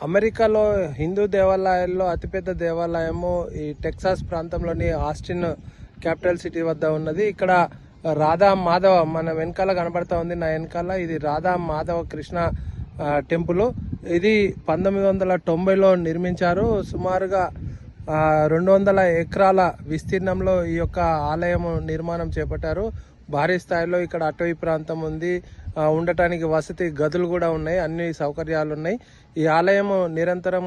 అమెరికాలో హిందూ దేవాలయాల్లో అతిపెద్ద దేవాలయము ఈ టెక్సాస్ ప్రాంతంలోని ఆస్టిన్ క్యాపిటల్ సిటీ వద్ద ఉన్నది. ఇక్కడ రాధా మాధవ మన వెనకాల కనబడతా ఉంది. నా వెనకాల ఇది రాధా మాధవ కృష్ణ టెంపుల్. ఇది 1990లో నిర్మించారు. సుమారుగా 200 ఎకరాల విస్తీర్ణంలో ఈ యొక్క ఆలయం నిర్మాణం చేపట్టారు. భారీ స్థాయిలో ఇక్కడ అటవీ ప్రాంతం ఉంది, ఉండటానికి వసతి గదులు కూడా ఉన్నాయి, అన్ని సౌకర్యాలు ఉన్నాయి. ఈ ఆలయం నిరంతరం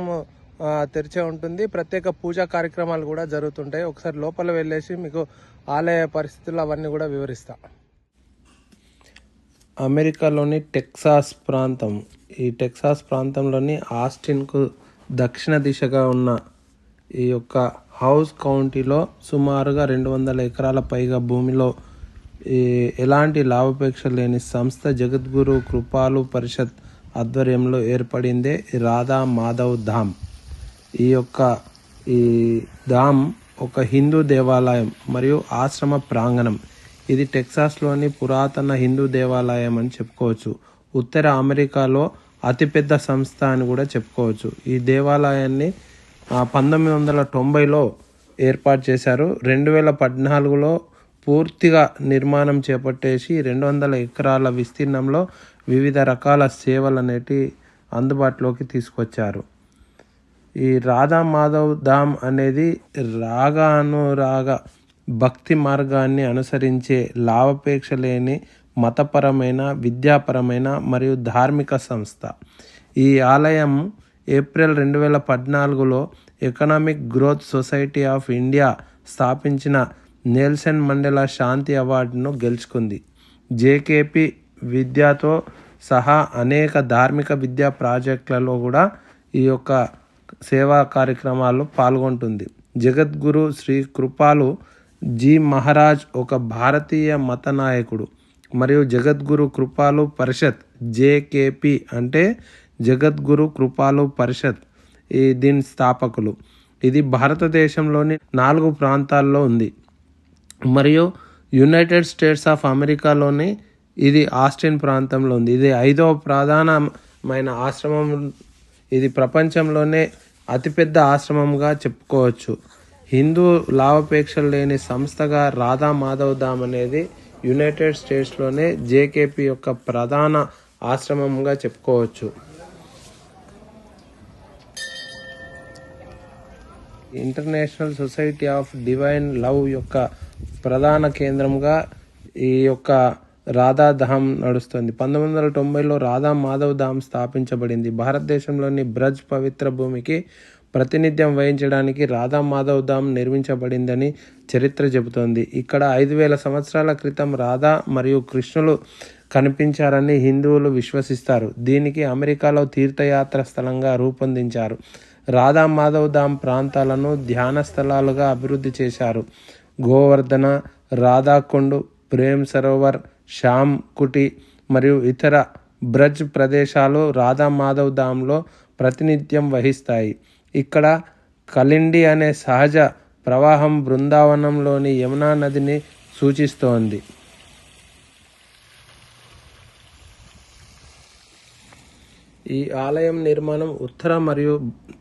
తెరిచే ఉంటుంది. ప్రత్యేక పూజా కార్యక్రమాలు కూడా జరుగుతుంటాయి. ఒకసారి లోపల వెళ్ళేసి మీకు ఆలయ పరిస్థితులు అవన్నీ కూడా వివరిస్తా. అమెరికాలోని టెక్సాస్ ప్రాంతం, ఈ టెక్సాస్ ప్రాంతంలోని ఆస్టిన్కు దక్షిణ దిశగా ఉన్న ఈ యొక్క హౌస్ కౌంటీలో సుమారుగా 200 ఎకరాల పైగా భూమిలో ఎలాంటి లాభాపేక్ష లేని సంస్థ జగద్గురు కృపాలు పరిషత్ ఆధ్వర్యంలో ఏర్పడిందే రాధా మాధవ్ ధామ్. ఈ ధామ్ ఒక హిందూ దేవాలయం మరియు ఆశ్రమ ప్రాంగణం. ఇది టెక్సాస్లోని పురాతన హిందూ దేవాలయం అని చెప్పుకోవచ్చు. ఉత్తర అమెరికాలో అతిపెద్ద సంస్థ అని కూడా చెప్పుకోవచ్చు. ఈ దేవాలయాన్ని 1990లో ఏర్పాటు చేశారు. 2014లో పూర్తిగా నిర్మాణం చేపట్టేసి 200 ఎకరాల విస్తీర్ణంలో వివిధ రకాల సేవలు అనేటి అందుబాటులోకి తీసుకొచ్చారు. ఈ రాధా మాధవ్ ధామ్ అనేది రాగానురాగ భక్తి మార్గాన్ని అనుసరించే లాభాపేక్ష లేని మతపరమైన, విద్యాపరమైన మరియు ధార్మిక సంస్థ. ఈ ఆలయం ఏప్రిల్ 2014లో economic growth society of India స్థాపించిన నెల్సన్ మండేలా శాంతి అవార్డును గెలుచుకుంది. జేకేపీ విద్యతో సహా అనేక ధార్మిక విద్యా ప్రాజెక్టులలో కూడా ఈ యొక్క సేవా కార్యక్రమాల్లో పాల్గొంటుంది. జగద్గురు శ్రీ కృపాలు జీ మహారాజ్ ఒక భారతీయ మత నాయకుడు మరియు జగద్గురు కృపాలు పరిషత్ జేకేపీ అంటే జగద్గురు కృపాలు పరిషత్ దీని స్థాపకులు. ఇది భారతదేశంలోని 4 ప్రాంతాల్లో ఉంది మరియు యునైటెడ్ స్టేట్స్ ఆఫ్ అమెరికాలోని ఇది ఆస్టిన్ ప్రాంతంలో ఉంది. ఇది 5వ ప్రధానమైన ఆశ్రమం. ఇది ప్రపంచంలోనే అతిపెద్ద ఆశ్రమంగా చెప్పుకోవచ్చు. హిందూ లాభాపేక్షలు లేని సంస్థగా రాధా మాధవ్ ధామ్ అనేది యునైటెడ్ స్టేట్స్లోనే జేకేపీ యొక్క ప్రధాన ఆశ్రమంగా చెప్పుకోవచ్చు. International society of divine love యొక్క ప్రధాన కేంద్రంగా ఈ యొక్క రాధా ధామ్ నడుస్తుంది. 1990లో రాధా మాధవ్ ధామ్ స్థాపించబడింది. భారతదేశంలోని బ్రజ్ పవిత్ర భూమికి ప్రాతినిధ్యం వహించడానికి రాధా మాధవ్ ధామ్ నిర్మించబడిందని చరిత్ర చెబుతోంది. ఇక్కడ 5000 సంవత్సరాల క్రితం రాధా మరియు కృష్ణులు కనిపించారని హిందువులు విశ్వసిస్తారు. దీనికి అమెరికాలో తీర్థయాత్ర స్థలంగా రూపొందించారు. రాధా మాధవ్ ధామ్ ప్రాంతాలను ధ్యాన స్థలాలుగా అభివృద్ధి చేశారు. గోవర్ధన, రాధాకొండ్, ప్రేమ్ సరోవర్, శ్యామ్ కుటి మరియు ఇతర బ్రజ్ ప్రదేశాలు రాధా మాధవ్ ధామ్లో ప్రాతినిధ్యం వహిస్తాయి. ఇక్కడ కలిండి అనే సహజ ప్రవాహం బృందావనంలోని యమునా నదిని సూచిస్తోంది. ఈ ఆలయం నిర్మాణం ఉత్తర మరియు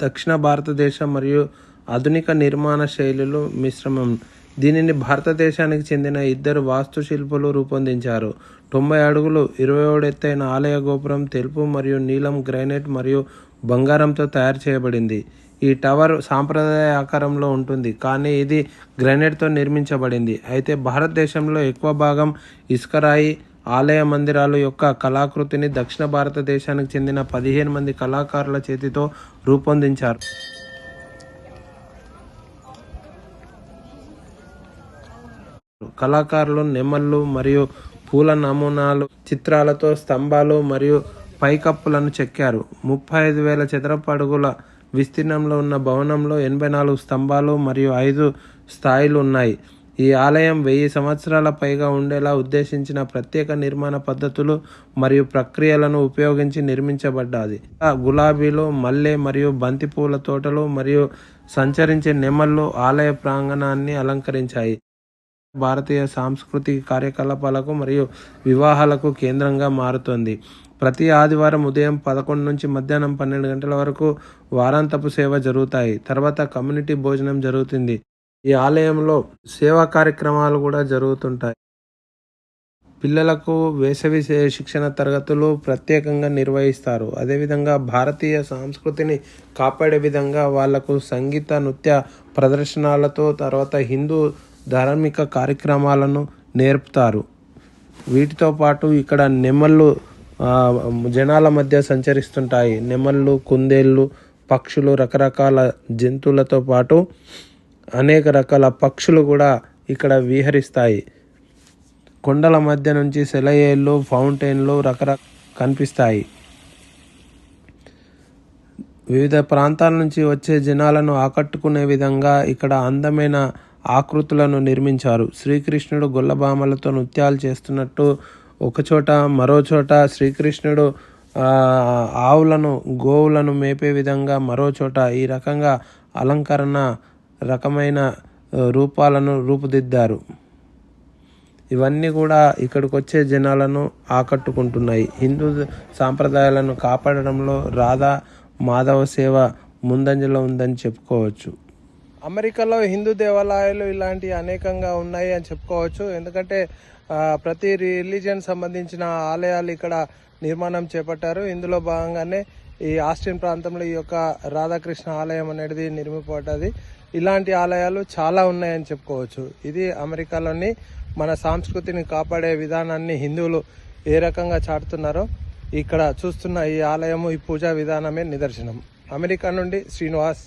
దక్షిణ భారతదేశం మరియు ఆధునిక నిర్మాణ శైలులు మిశ్రమం. దీనిని భారతదేశానికి చెందిన 2 వాస్తుశిల్పులు రూపొందించారు. 90 అడుగులు 27 ఎత్తైన ఆలయ గోపురం తెలుపు మరియు నీలం గ్రానైట్ మరియు బంగారంతో తయారు చేయబడింది. ఈ టవర్ సాంప్రదాయ ఆకారంలో ఉంటుంది, కానీ ఇది గ్రానైట్తో నిర్మించబడింది. అయితే భారతదేశంలో ఎక్కువ భాగం ఇసుకరాయి. ఆలయ మందిరాలు యొక్క కళాకృతిని దక్షిణ భారతదేశానికి చెందిన 15 మంది కళాకారుల చేతితో రూపొందించారు. కళాకారులు నెమళ్ళు మరియు పూల నమూనాలు, చిత్రాలతో స్తంభాలు మరియు పైకప్పులను చెక్కారు. 35,000 చదరపు అడుగుల విస్తీర్ణంలో ఉన్న భవనంలో 84 స్తంభాలు మరియు 5 స్థాయిలు ఉన్నాయి. ఈ ఆలయం 1000 సంవత్సరాల పైగా ఉండేలా ఉద్దేశించిన ప్రత్యేక నిర్మాణ పద్ధతులు మరియు ప్రక్రియలను ఉపయోగించి నిర్మించబడ్డది. గులాబీలు, మల్లె మరియు బంతి పూల తోటలు మరియు సంచరించే నెమళ్ళు ఆలయ ప్రాంగణాన్ని అలంకరించాయి. భారతీయ సాంస్కృతిక కార్యకలాపాలకు మరియు వివాహాలకు కేంద్రంగా మారుతోంది. ప్రతి ఆదివారం ఉదయం 11 నుంచి మధ్యాహ్నం 12 గంటల వరకు వారాంతపు సేవ జరుగుతాయి. తర్వాత కమ్యూనిటీ భోజనం జరుగుతుంది. ఈ ఆలయంలో సేవా కార్యక్రమాలు కూడా జరుగుతుంటాయి. పిల్లలకు వేసవి శిక్షణ తరగతులు ప్రత్యేకంగా నిర్వహిస్తారు. అదేవిధంగా భారతీయ సంస్కృతిని కాపాడే విధంగా వాళ్లకు సంగీత నృత్య ప్రదర్శనలతో తర్వాత హిందూ ధార్మిక కార్యక్రమాలను నేర్పుతారు. వీటితో పాటు ఇక్కడ నెమళ్ళు జనాల మధ్య సంచరిస్తుంటాయి. నెమళ్ళు, కుందేళ్ళు, పక్షులు, రకరకాల జంతువులతో పాటు అనేక రకాల పక్షులు కూడా ఇక్కడ విహరిస్తాయి. కొండల మధ్య నుంచి సెలయేళ్ళు, ఫౌంటైన్లు కనిపిస్తాయి. వివిధ ప్రాంతాల నుంచి వచ్చే జనాలను ఆకట్టుకునే విధంగా ఇక్కడ అందమైన ఆకృతులను నిర్మించారు. శ్రీకృష్ణుడు గొల్లభామలతో నృత్యాలు చేస్తున్నట్టు ఒకచోట, మరోచోట శ్రీకృష్ణుడు ఆవులను, గోవులను మేపే విధంగా మరోచోట ఈ రకంగా అలంకరణ రకమైన రూపాలను రూపుదిద్దారు. ఇవన్నీ కూడా ఇక్కడికి వచ్చే జనాలను ఆకట్టుకుంటున్నాయి. హిందూ సాంప్రదాయాలను కాపాడడంలో రాధా మాధవ సేవ ముందంజలో ఉందని చెప్పుకోవచ్చు. అమెరికాలో హిందూ దేవాలయాలు ఇలాంటివి అనేకంగా ఉన్నాయి అని చెప్పుకోవచ్చు. ఎందుకంటే ప్రతి రిలీజియన్ సంబంధించిన ఆలయాలు ఇక్కడ నిర్మాణం చేపట్టారు. ఇందులో భాగంగానే ఈ ఆస్టిన్ ప్రాంతంలో ఈ యొక్క రాధాకృష్ణ ఆలయం అనేది నిర్మింపబడ్డది. ఇలాంటి ఆలయాలు చాలా ఉన్నాయని చెప్పుకోవచ్చు. ఇది అమెరికాలోని మన సంస్కృతిని కాపాడే విధానాన్ని హిందువులు ఏ రకంగా చాటుతున్నారో ఇక్కడ చూస్తున్న ఈ ఆలయము, ఈ పూజా విధానమే నిదర్శనం. అమెరికా నుండి శ్రీనివాస్.